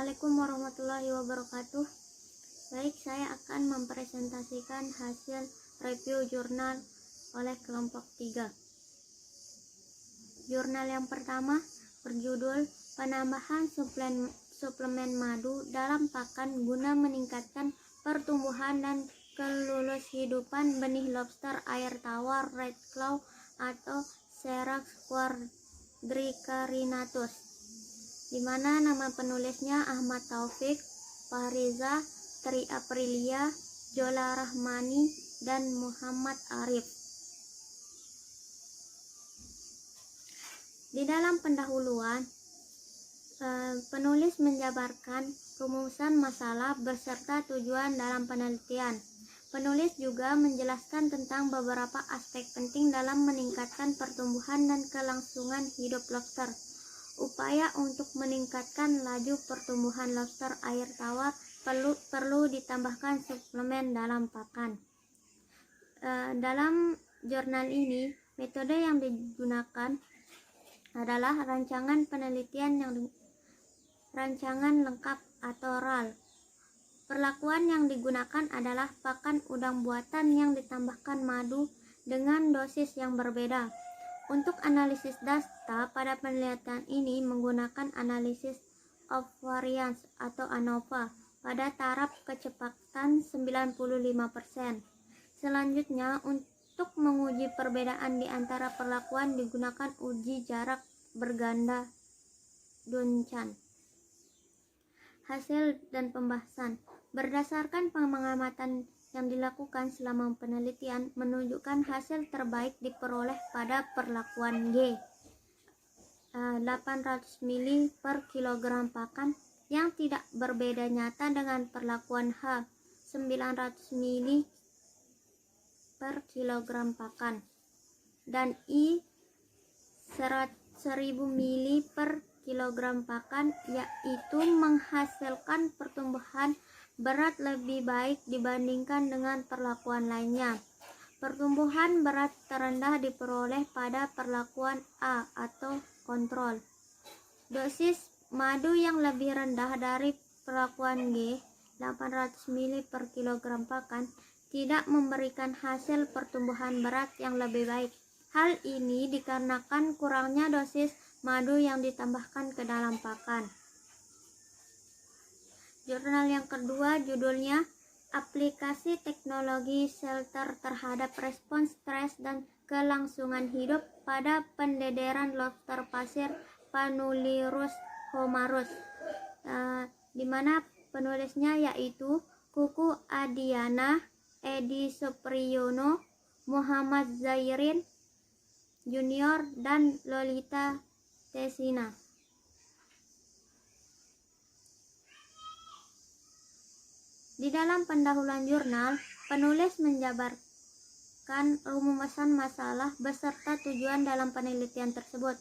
Assalamualaikum warahmatullahi wabarakatuh. Baik, saya akan mempresentasikan hasil review jurnal oleh kelompok 3. Jurnal yang pertama berjudul Penambahan suplemen madu dalam pakan guna meningkatkan pertumbuhan dan kelulushidupan benih lobster air tawar red claw atau Serax quadricarinatus, di mana nama penulisnya Ahmad Taufik, Fahriza, Tri Aprilia, Jola Rahmani, dan Muhammad Arif. Di dalam pendahuluan, penulis menjabarkan rumusan masalah beserta tujuan dalam penelitian. Penulis juga menjelaskan tentang beberapa aspek penting dalam meningkatkan pertumbuhan dan kelangsungan hidup lobster. Upaya untuk meningkatkan laju pertumbuhan lobster air tawar perlu ditambahkan suplemen dalam pakan. Dalam jurnal ini, metode yang digunakan adalah rancangan penelitian rancangan lengkap atau RAL. Perlakuan yang digunakan adalah pakan udang buatan yang ditambahkan madu dengan dosis yang berbeda. Untuk analisis data pada penelitian ini menggunakan analisis of variance atau ANOVA pada taraf kecepatan 95%. Selanjutnya, untuk menguji perbedaan di antara perlakuan digunakan uji jarak berganda Duncan. Hasil dan pembahasan. Berdasarkan pengamatan yang dilakukan selama penelitian menunjukkan hasil terbaik diperoleh pada perlakuan G 800 ml per kilogram pakan yang tidak berbeda nyata dengan perlakuan H 900 ml per kilogram pakan dan I 1000 ml per kilogram pakan, yaitu menghasilkan pertumbuhan berat lebih baik dibandingkan dengan perlakuan lainnya. Pertumbuhan berat terendah diperoleh pada perlakuan A atau kontrol. Dosis madu yang lebih rendah dari perlakuan G 800 ml per kilogram pakan tidak memberikan hasil pertumbuhan berat yang lebih baik. Hal ini dikarenakan kurangnya dosis madu yang ditambahkan ke dalam pakan. Jurnal yang kedua judulnya Aplikasi Teknologi Shelter terhadap Respons Stres dan Kelangsungan Hidup pada Pendederan Lobster Pasir Panulirus homarus, di mana penulisnya yaitu Kuku Adiana, Edi Supriyono, Muhammad Zairin Junior, dan Lolita Tesina. Di dalam pendahuluan jurnal, penulis menjabarkan rumusan masalah beserta tujuan dalam penelitian tersebut.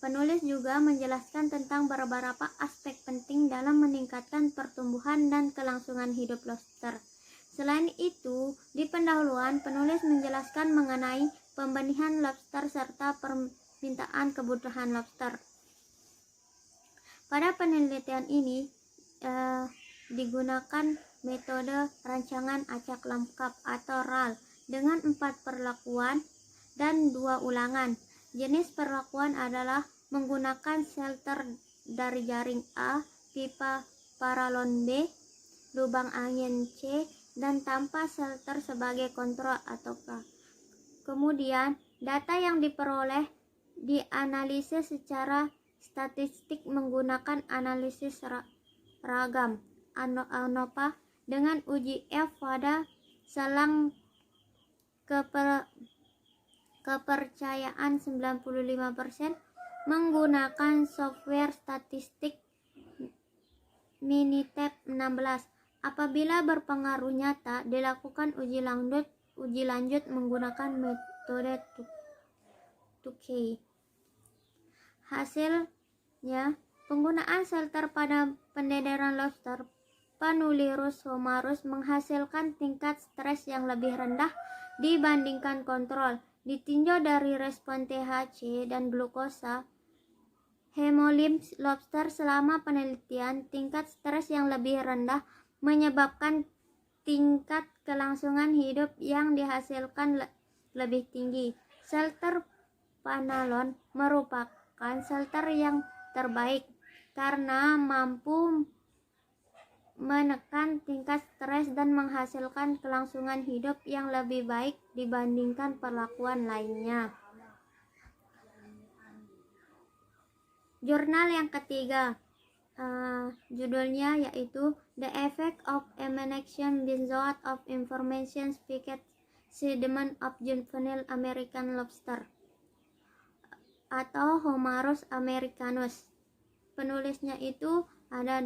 Penulis juga menjelaskan tentang beberapa aspek penting dalam meningkatkan pertumbuhan dan kelangsungan hidup lobster. Selain itu, di pendahuluan, penulis menjelaskan mengenai pembenihan lobster serta permintaan kebutuhan lobster. Pada penelitian ini, digunakan metode rancangan acak lengkap atau RAL dengan 4 perlakuan dan 2 ulangan. Jenis perlakuan adalah menggunakan shelter dari jaring A, pipa paralon B, lubang angin C, dan tanpa shelter sebagai kontrol atau K. Kemudian, data yang diperoleh dianalisis secara statistik menggunakan analisis ragam ANOVA dengan uji F pada selang kepercayaan 95% menggunakan software statistik Minitab 16. Apabila berpengaruh nyata, dilakukan uji lanjut menggunakan metode 2K. Hasilnya, penggunaan shelter pada pendederan lobster Panulirus homarus menghasilkan tingkat stres yang lebih rendah dibandingkan kontrol. Ditinjau dari respon THC dan glukosa, hemolymph lobster selama penelitian, tingkat stres yang lebih rendah menyebabkan tingkat kelangsungan hidup yang dihasilkan lebih tinggi. Shelter Panalon merupakan shelter yang terbaik karena mampu menekan tingkat stres dan menghasilkan kelangsungan hidup yang lebih baik dibandingkan perlakuan lainnya. Jurnal yang ketiga, judulnya yaitu The Effect of Emanaction Benzoate of Information Spiket Sediment of Juvenile American Lobster atau Homarus americanus. Penulisnya itu ada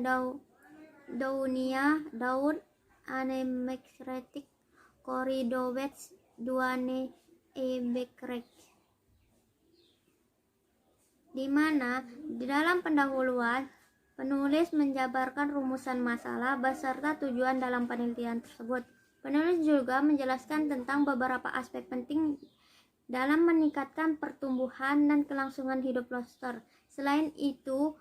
Daunia Daud, Anemecretic, Coridowets, Duane Bekrek. Di mana di dalam pendahuluan penulis menjabarkan rumusan masalah beserta tujuan dalam penelitian tersebut. Penulis juga menjelaskan tentang beberapa aspek penting dalam meningkatkan pertumbuhan dan kelangsungan hidup lobster. Selain itu,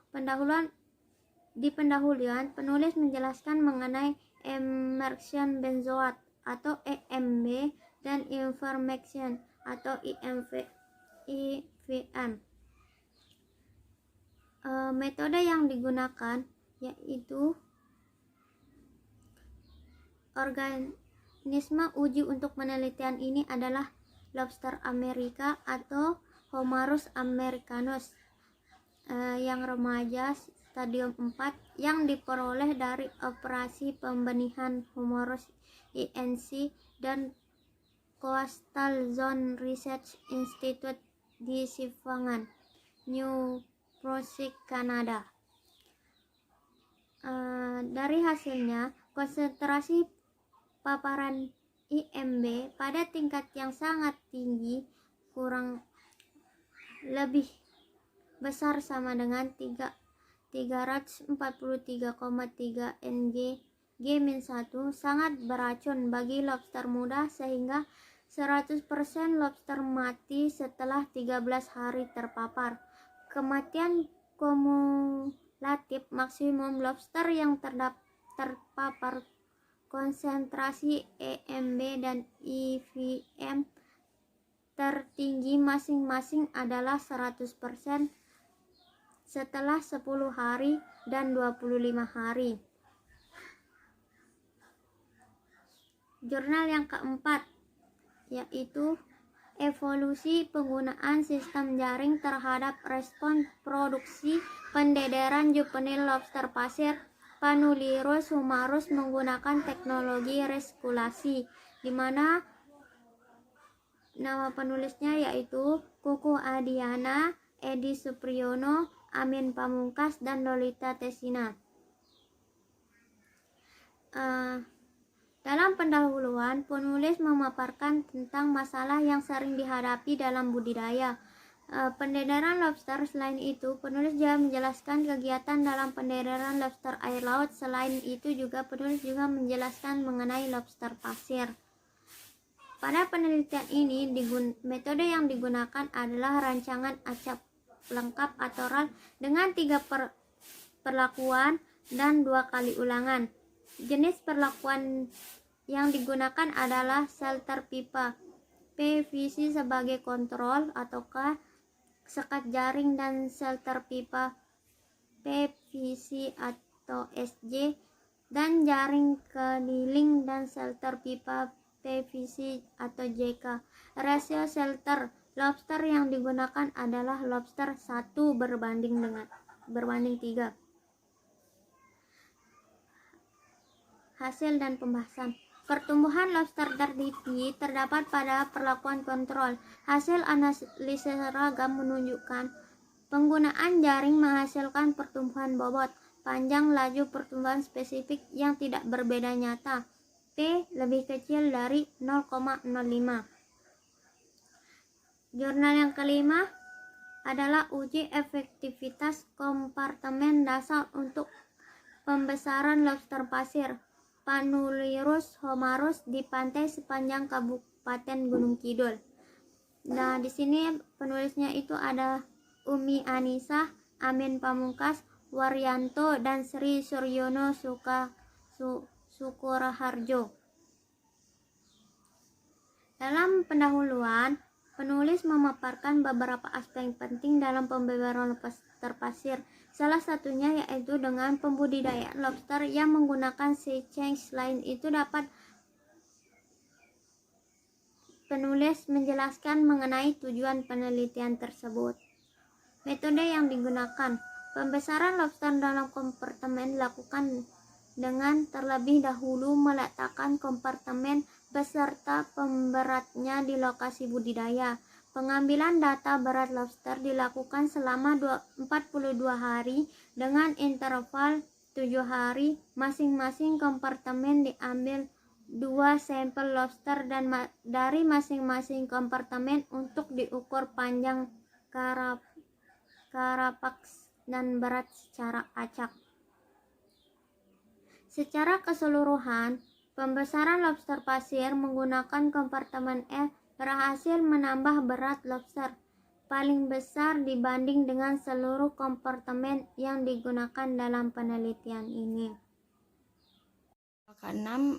di pendahuluan penulis menjelaskan mengenai emergent benzoate atau EMB dan ivermectin atau IVM. Metode yang digunakan yaitu organisme uji untuk penelitian ini adalah lobster Amerika atau Homarus americanus yang remaja stadium 4 yang diperoleh dari operasi pembenihan Homarus INC dan Coastal Zone Research Institute di Sifangan, New Brunswick, Kanada. Dari hasilnya, konsentrasi paparan IMB pada tingkat yang sangat tinggi kurang lebih besar sama dengan 343,3 Ng G-1 sangat beracun bagi lobster muda sehingga 100% lobster mati setelah 13 hari terpapar. Kematian kumulatif maksimum lobster yang terpapar konsentrasi EMB dan IVM tertinggi masing-masing adalah 100% setelah 10 hari dan 25 hari. Jurnal yang keempat yaitu evolusi penggunaan sistem jaring terhadap respon produksi pendederan juvenil lobster pasir Panulirus humarus menggunakan teknologi reskulasi, di mana nama penulisnya yaitu Kuku Adiana, Edi Supriyono, Amin Pamungkas, dan Lolita Tesina. Dalam pendahuluan, penulis memaparkan tentang masalah yang sering dihadapi dalam budidaya pendederan lobster. Selain itu, penulis juga menjelaskan kegiatan dalam pendederan lobster air laut. Selain itu juga penulis juga menjelaskan mengenai lobster pasir. Pada penelitian ini, metode yang digunakan adalah rancangan acak lengkap atau RAL dengan 3 perlakuan dan 2 kali ulangan. Jenis perlakuan yang digunakan adalah shelter pipa, PVC sebagai kontrol ataukah sekat jaring, dan shelter pipa PVC atau SJ, dan jaring keliling dan shelter pipa PVC atau JK. Rasio shelter lobster yang digunakan adalah lobster 1 berbanding 3. Hasil dan pembahasan. Pertumbuhan lobster terdipi terdapat pada perlakuan kontrol. Hasil analisis seragam menunjukkan penggunaan jaring menghasilkan pertumbuhan bobot panjang laju pertumbuhan spesifik yang tidak berbeda nyata. P lebih kecil dari 0,05. Jurnal yang kelima adalah uji efektivitas kompartemen dasar untuk pembesaran lobster pasir Panulirus homarus di pantai sepanjang Kabupaten Gunung Kidul. Nah, di sini penulisnya itu ada Umi Anissa, Amin Pamungkas, Waryanto, dan Sri Suryono Sukuraharjo. Dalam pendahuluan, penulis memaparkan beberapa aspek penting dalam pembebaran lobster pasir. Salah satunya yaitu dengan pembudidayaan lobster yang menggunakan sea change. Selain itu dapat penulis menjelaskan mengenai tujuan penelitian tersebut. Metode yang digunakan. Pembesaran lobster dalam kompartemen dilakukan dengan terlebih dahulu meletakkan kompartemen beserta pemberatnya di lokasi budidaya. Pengambilan data berat lobster dilakukan selama 42 hari dengan interval 7 hari. Masing-masing kompartemen diambil 2 sampel lobster dan dari masing-masing kompartemen untuk diukur panjang, karapaks, dan berat secara acak. Secara keseluruhan, pembesaran lobster pasir menggunakan kompartemen F berhasil menambah berat lobster paling besar dibanding dengan seluruh kompartemen yang digunakan dalam penelitian ini. Ke-6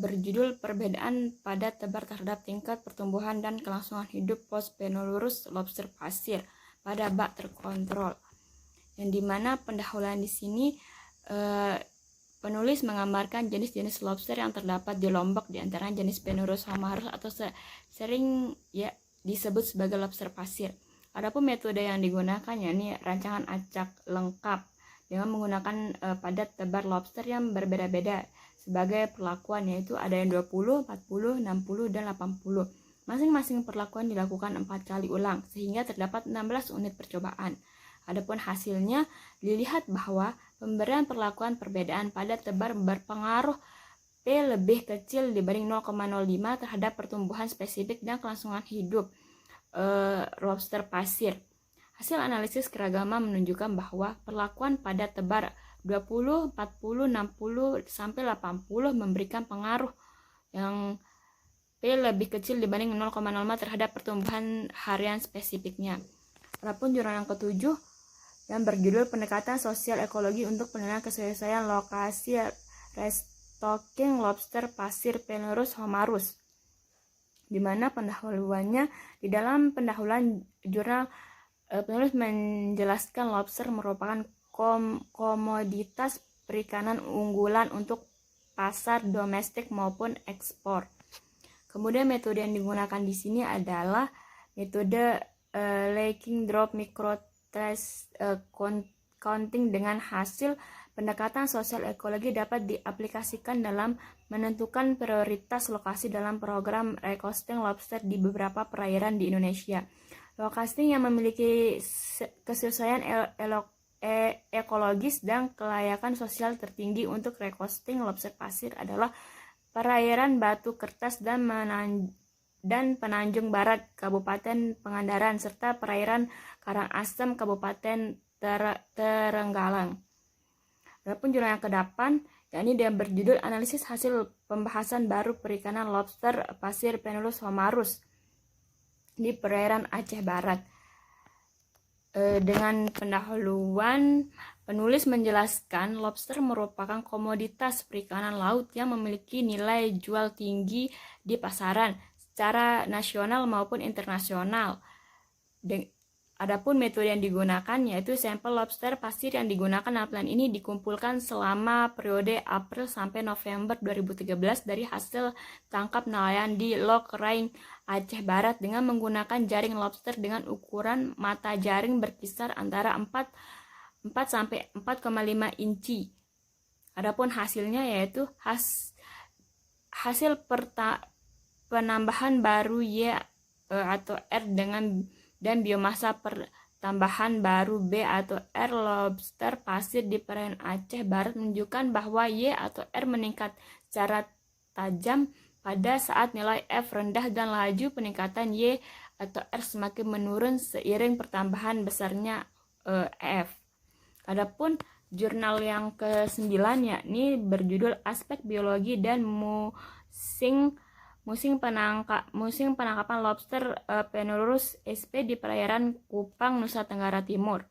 berjudul Perbedaan pada tebar terhadap tingkat pertumbuhan dan kelangsungan hidup post-penurus lobster pasir pada bak terkontrol. Yang dimana pendahuluan di sini penulis menggambarkan jenis-jenis lobster yang terdapat di Lombok, di antara jenis Penurus homarus atau sering ya disebut sebagai lobster pasir. Adapun metode yang digunakan yakni rancangan acak lengkap dengan menggunakan padat tebar lobster yang berbeda-beda sebagai perlakuan, yaitu ada yang 20, 40, 60, dan 80. Masing-masing perlakuan dilakukan 4 kali ulang sehingga terdapat 16 unit percobaan. Adapun hasilnya dilihat bahwa pemberian perlakuan perbedaan padat tebar berpengaruh P lebih kecil dibanding 0,05 terhadap pertumbuhan spesifik dan kelangsungan hidup lobster pasir. Hasil analisis keragaman menunjukkan bahwa perlakuan padat tebar 20, 40, 60, sampai 80 memberikan pengaruh yang P lebih kecil dibanding 0,05 terhadap pertumbuhan harian spesifiknya. Adapun jurnal yang ke-7 yang berjudul Pendekatan Sosial Ekologi untuk Penilaian Kesesuaian Lokasi Restocking Lobster Pasir Penurus homarus, di mana pendahuluannya di dalam pendahuluan jurnal penulis menjelaskan lobster merupakan komoditas perikanan unggulan untuk pasar domestik maupun ekspor. Kemudian metode yang digunakan di sini adalah metode Laking Drop Microtrace Counting. Dengan hasil pendekatan sosial ekologi dapat diaplikasikan dalam menentukan prioritas lokasi dalam program recosting lobster di beberapa perairan di Indonesia. Lokasi yang memiliki kesesuaian ekologis dan kelayakan sosial tertinggi untuk recosting lobster pasir adalah perairan Batu Kertas dan Penanjung Barat Kabupaten Pangandaran serta perairan Karangasem Kabupaten Terenggalek. Adapun jurnal yang ke-8 yakni dia berjudul Analisis Hasil Pembahasan Baru Perikanan Lobster Pasir Penurus homarus di perairan Aceh Barat. Dengan pendahuluan, penulis menjelaskan lobster merupakan komoditas perikanan laut yang memiliki nilai jual tinggi di pasaran secara nasional maupun internasional. Adapun metode yang digunakan yaitu sampel lobster pasir yang digunakan dalam plan ini dikumpulkan selama periode April sampai November 2013 dari hasil tangkap nelayan di Lok Raing, Aceh Barat dengan menggunakan jaring lobster dengan ukuran mata jaring berkisar antara 4 sampai 4,5 inci. Adapun hasilnya yaitu hasil penambahan baru Y atau R dan biomasa pertambahan baru B atau R lobster pasir di perairan Aceh Barat menunjukkan bahwa Y atau R meningkat secara tajam pada saat nilai F rendah dan laju peningkatan Y atau R semakin menurun seiring pertambahan besarnya F. Adapun jurnal yang ke-9 yakni berjudul Aspek Biologi dan Musim penangkapan lobster Penurus SP di perairan Kupang, Nusa Tenggara Timur.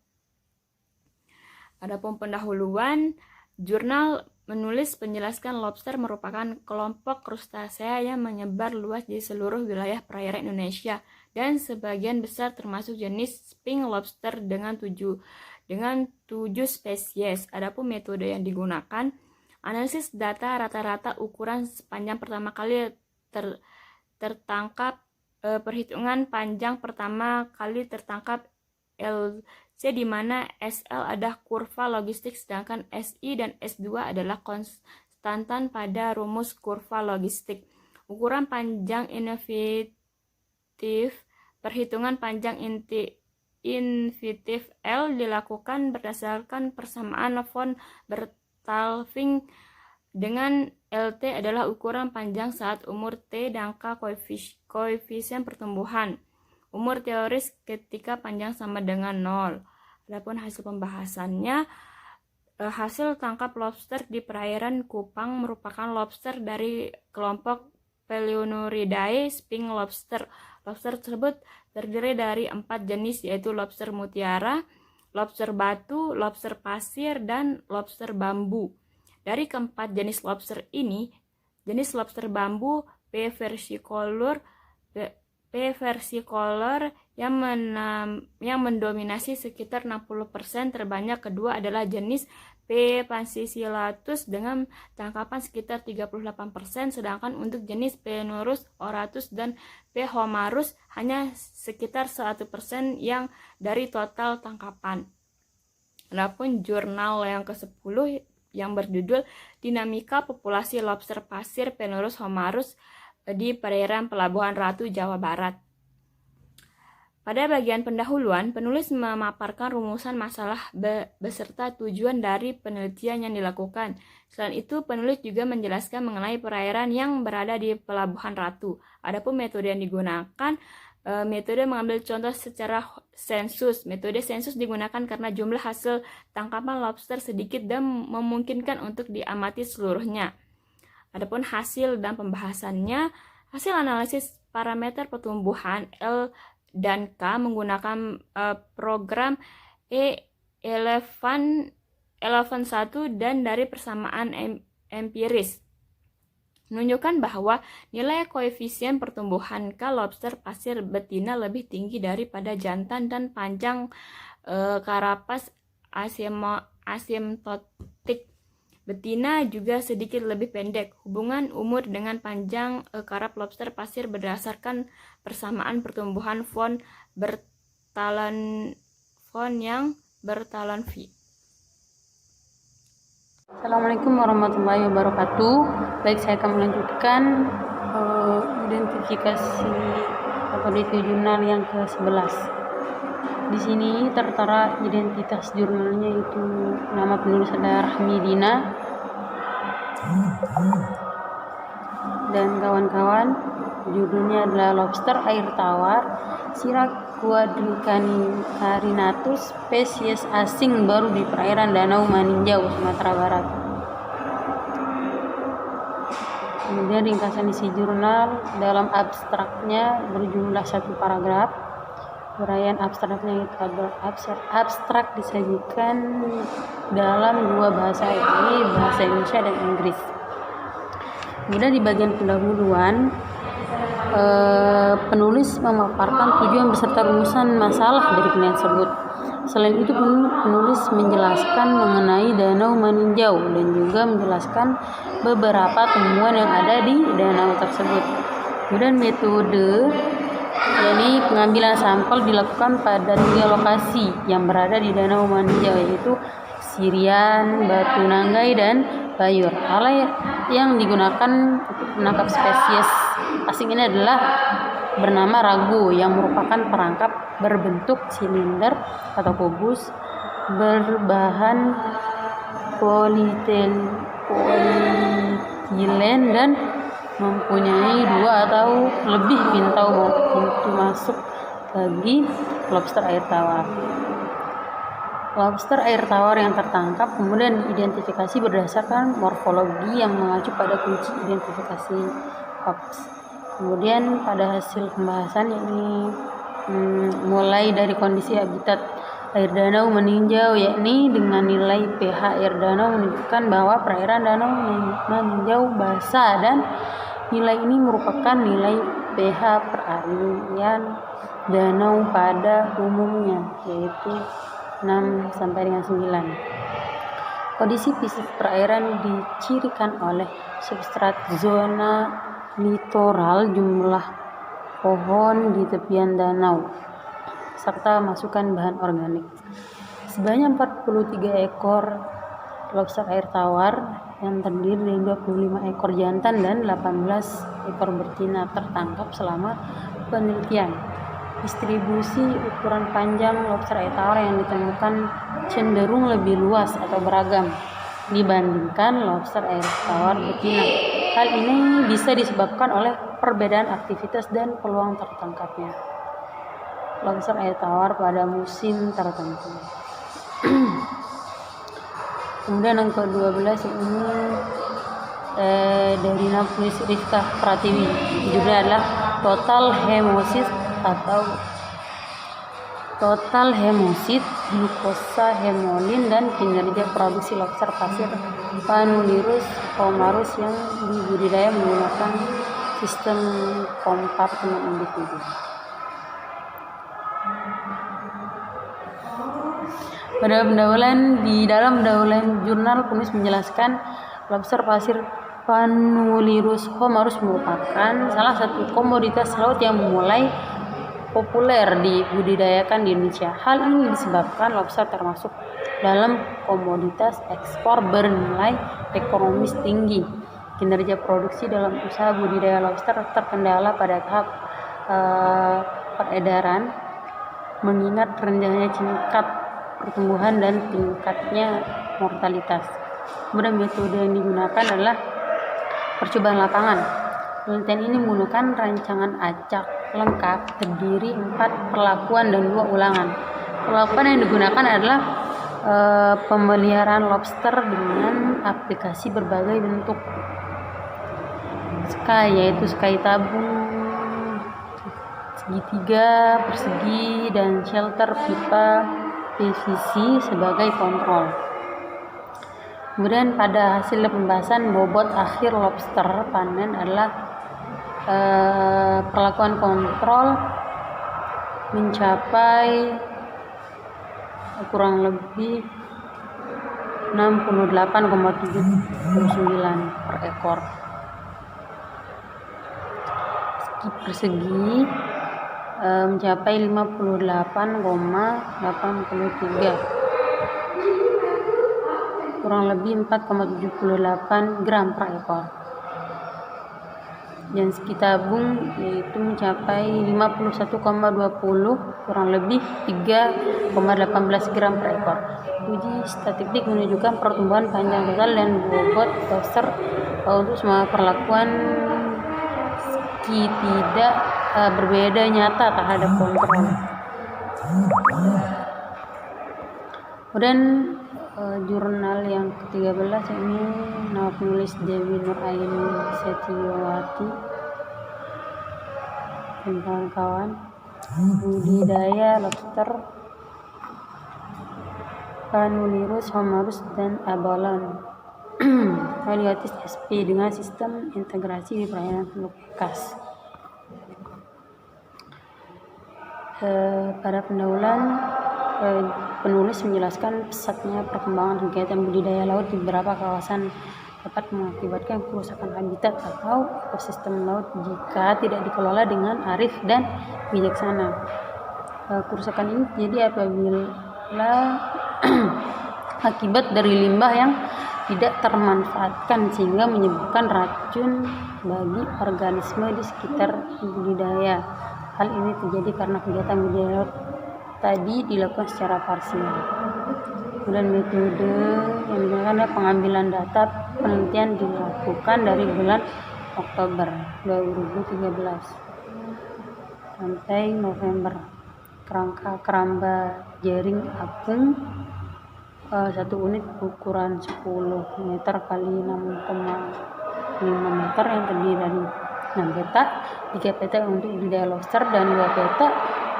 Adapun pendahuluan, jurnal menulis menjelaskan lobster merupakan kelompok krustasea yang menyebar luas di seluruh wilayah perairan Indonesia dan sebagian besar termasuk jenis pink lobster dengan 7 spesies. Adapun metode yang digunakan, analisis data rata-rata ukuran sepanjang pertama kali tertangkap, perhitungan panjang pertama kali tertangkap LC, di mana SL adalah kurva logistik sedangkan SI dan S2 adalah konstantan pada rumus kurva logistik. Ukuran panjang intuitif, perhitungan panjang intuitif L dilakukan berdasarkan persamaan von Bertalanffy dengan LT adalah ukuran panjang saat umur T dan K koefisien pertumbuhan. Umur teoris ketika panjang sama dengan 0. Adapun hasil pembahasannya, hasil tangkap lobster di perairan Kupang merupakan lobster dari kelompok Peleonoridae pink lobster. Lobster tersebut terdiri dari 4 jenis, yaitu lobster mutiara, lobster batu, lobster pasir, dan lobster bambu. Dari keempat jenis lobster ini, jenis lobster bambu P. versicolor yang mendominasi sekitar 60%, terbanyak kedua adalah jenis P. pancisilatus dengan tangkapan sekitar 38%, sedangkan untuk jenis P. nurus oratus dan P. homarus hanya sekitar 1% yang dari total tangkapan. Adapun jurnal yang ke-10 yang berjudul Dinamika Populasi Lobster Pasir Penurus homarus di perairan Pelabuhan Ratu, Jawa Barat. Pada bagian pendahuluan, penulis memaparkan rumusan masalah beserta tujuan dari penelitian yang dilakukan. Selain itu, penulis juga menjelaskan mengenai perairan yang berada di Pelabuhan Ratu. Adapun metode yang digunakan, metode mengambil contoh secara sensus. Metode sensus digunakan karena jumlah hasil tangkapan lobster sedikit dan memungkinkan untuk diamati seluruhnya. Adapun hasil dan pembahasannya, hasil analisis parameter pertumbuhan L dan K menggunakan program E11 dan dari persamaan empiris menunjukkan bahwa nilai koefisien pertumbuhan K lobster pasir betina lebih tinggi daripada jantan dan panjang karapas asimptotik betina juga sedikit lebih pendek. Hubungan umur dengan panjang karap lobster pasir berdasarkan persamaan pertumbuhan von Bertalanffy. Assalamualaikum warahmatullahi wabarakatuh. Baik, saya akan melanjutkan identifikasi atau review jurnal yang ke-11. Di sini tertera identitas jurnalnya, itu nama penulis adalah Rahmidina dan kawan-kawan. Judulnya adalah Lobster Air Tawar Siracuadricarinatus, spesies asing baru di perairan Danau Maninjau, Sumatera Barat. Kemudian ringkasan isi jurnal dalam abstraknya berjumlah 1 paragraf. Uraian abstraknya itu abstrak disajikan dalam 2 bahasa, ini bahasa Indonesia dan Inggris. Kemudian di bagian pendahuluan, penulis memaparkan tujuan beserta rumusan masalah dari penelitian tersebut. Selain itu, penulis menjelaskan mengenai Danau Maninjau dan juga menjelaskan beberapa temuan yang ada di danau tersebut. Kemudian metode, yakni pengambilan sampel dilakukan pada 3 lokasi yang berada di Danau Maninjau, yaitu Sirian, Batu Nanggai, dan Bayur. Alat yang digunakan untuk menangkap spesies asing ini adalah bernama ragu, yang merupakan perangkap berbentuk silinder atau kubus berbahan polietilen dan mempunyai 2 atau lebih pintu masuk bagi lobster air tawar. Lobster air tawar yang tertangkap kemudian diidentifikasi berdasarkan morfologi yang mengacu pada kunci identifikasi Hobbs. Kemudian pada hasil pembahasan, ini mulai dari kondisi habitat air danau meninjau, yakni dengan nilai pH air danau menunjukkan bahwa perairan danau meninjau basah, dan nilai ini merupakan nilai pH peralihan danau pada umumnya, yaitu 6 sampai dengan 9. Kondisi fisik perairan dicirikan oleh substrat zona litoral, jumlah pohon di tepian danau, serta masukan bahan organik. Sebanyak 43 ekor lobster air tawar yang terdiri dari 25 ekor jantan dan 18 ekor betina tertangkap selama penelitian. Distribusi ukuran panjang lobster air tawar yang ditemukan cenderung lebih luas atau beragam dibandingkan lobster air tawar betina. Hal ini bisa disebabkan oleh perbedaan aktivitas dan peluang tertangkapnya lobster air tawar pada musim tertentu. Kemudian yang ke-12 ini dari Napulis Rifka Pratiwi, judulnya adalah total hemosit, glukosa, hemolin, dan kinerja produksi lobster pasir Panulirus homarus yang dibudidaya menggunakan sistem kompartemen individu. Pada di dalam pendahuluan jurnal penulis menjelaskan lobster pasir Panulirus homarus merupakan salah satu komoditas laut yang mulai populer dibudidayakan di Indonesia. Hal ini disebabkan lobster termasuk dalam komoditas ekspor bernilai ekonomis tinggi. Kinerja produksi dalam usaha budidaya lobster terkendala pada tahap peredaran, mengingat rendahnya tingkat pertumbuhan dan tingkatnya mortalitas. Kemudian metode yang digunakan adalah percobaan lapangan. Penelitian ini menggunakan rancangan acak lengkap terdiri 4 perlakuan dan 2 ulangan. Perlakuan yang digunakan adalah pemeliharaan lobster dengan aplikasi berbagai bentuk sky, yaitu sky tabung, segitiga, persegi, dan shelter pipa PVC sebagai kontrol. Kemudian pada hasil pembahasan bobot akhir lobster panen adalah perlakuan kontrol mencapai kurang lebih 68,79 per ekor. Persegi mencapai 58,83, kurang lebih 4,78 gram per ekor. Dan segi tabung yaitu mencapai 51,20, kurang lebih 3,18 gram per ekor. Uji statistik menunjukkan pertumbuhan panjang total dan bobot lobster untuk semua perlakuan tidak berbeda nyata terhadap kontrol. Kemudian jurnal yang ke-13 ini penulis Dewi Nuraini Setiawati dan kawan-kawan, budidaya lobster Panulirus homarus dan abalone Haliotis sp dengan sistem integrasi di perairan Teluk Bekas. Pada pendahuluan penulis menjelaskan pesatnya perkembangan kegiatan budidaya laut di beberapa kawasan dapat mengakibatkan kerusakan habitat atau ekosistem laut jika tidak dikelola dengan arif dan bijaksana. Kerusakan ini terjadi apabila akibat dari limbah yang tidak termanfaatkan sehingga menyebabkan racun bagi organisme di sekitar budidaya. Hal ini terjadi karena kegiatan budidaya laut tadi dilakukan secara parsial. Kemudian metode yang digunakan adalah pengambilan data penelitian dilakukan dari bulan Oktober 2013 sampai November. Kerangka keramba jaring apung 1 unit ukuran 10 meter kali 6,5 meter yang terdiri dari 6 petak, 3 petak untuk budidaya lobster dan 2 petak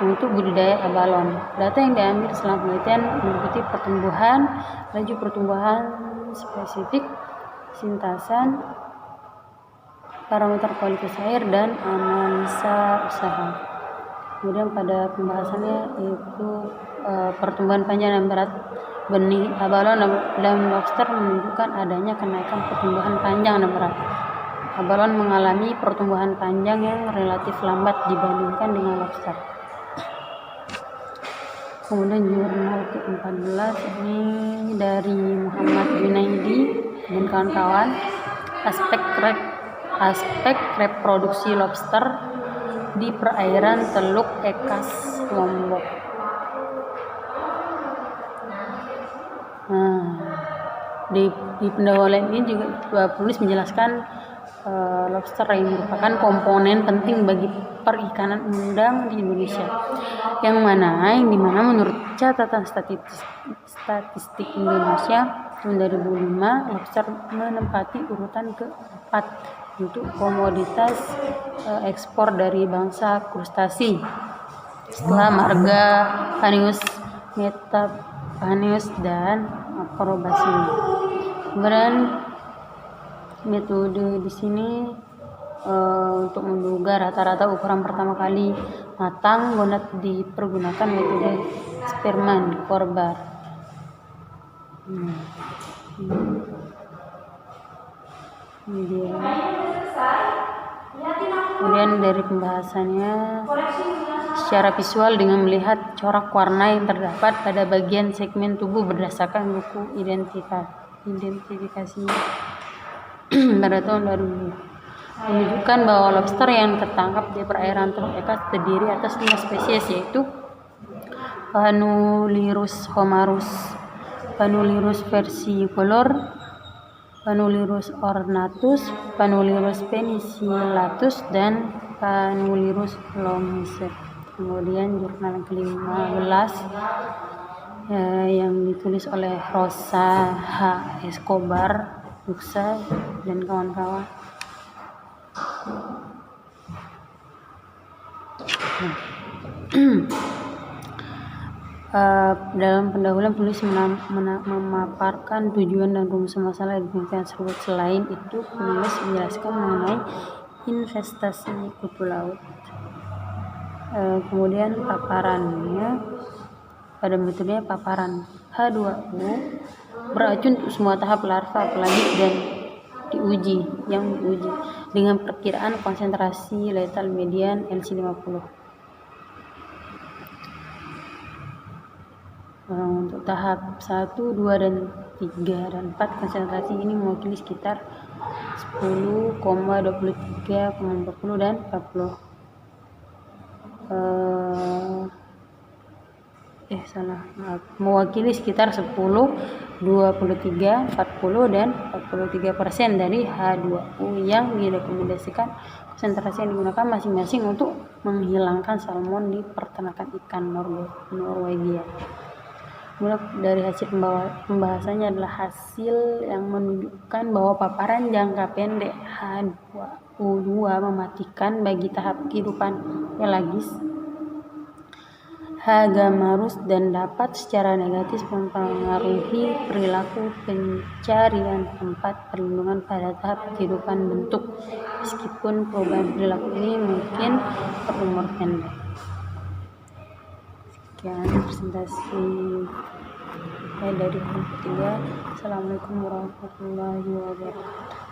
untuk budidaya abalon. Data yang diambil selama penelitian meliputi laju pertumbuhan spesifik, sintasan, parameter kualitas air, dan analisa usaha. Kemudian pada pembahasannya yaitu pertumbuhan panjang dan berat benih abalon dan lobster menunjukkan adanya kenaikan pertumbuhan panjang dan berat. Abalon mengalami pertumbuhan panjang yang relatif lambat dibandingkan dengan lobster. Kemudian jurnal ke-14 ini dari Muhammad Junaidi dan kawan-kawan, aspek reproduksi lobster di perairan Teluk Ekas, Lombok. Di pendahuluan ini juga penulis menjelaskan lobster yang merupakan komponen penting bagi perikanan udang di Indonesia, yang dimana menurut catatan statistik Indonesia tahun 2005 lobster menempati urutan ke-4 untuk komoditas ekspor dari bangsa krustasi setelah marga Panius, Metapanius, dan Acrobacillus. Kemudian metode di sini untuk menduga rata-rata ukuran pertama kali matang dipergunakan metode Spearman-Corbar. Kemudian dari pembahasannya secara visual dengan melihat corak warna yang terdapat pada bagian segmen tubuh berdasarkan buku identifikasi pada tahun 2000 menunjukkan bahwa lobster yang tertangkap di perairan Teluk Ekas terdiri atas 5 spesies, yaitu Panulirus homarus, Panulirus versicolor, Panulirus ornatus, Panulirus penicillatus, dan Panulirus lomiser. Kemudian jurnal ke-15 yang ditulis oleh Rosa H. Escobar, Duksa, dan kawan-kawan. Dalam pendahuluan penulis memaparkan tujuan dan rumusan masalah di penelitian tersebut. Selain itu, penulis menjelaskan mengenai investasi kutu laut. Kemudian paparannya, pada metodenya paparan H2O beracun untuk semua tahap larva apalagi dan diuji dengan perkiraan konsentrasi letal median LC50. Untuk tahap 1, 2, dan 3 dan 4 konsentrasi ini mewakili sekitar 10,23, 40, dan 40. Mewakili sekitar 10, 23, 40, dan 43% dari H2O yang direkomendasikan. Konsentrasi yang digunakan masing-masing untuk menghilangkan salmon di peternakan ikan Norwegia. Mulai dari hasil pembahasannya adalah hasil yang menunjukkan bahwa paparan jangka pendek H2O2 mematikan bagi tahap kehidupan pelagis H. gamarus dan dapat secara negatif mempengaruhi perilaku pencarian tempat perlindungan pada tahap kehidupan bentuk, meskipun perubahan perilaku ini mungkin berumur pendek. Sekian presentasi dari kelompok 3. Assalamualaikum warahmatullahi wabarakatuh.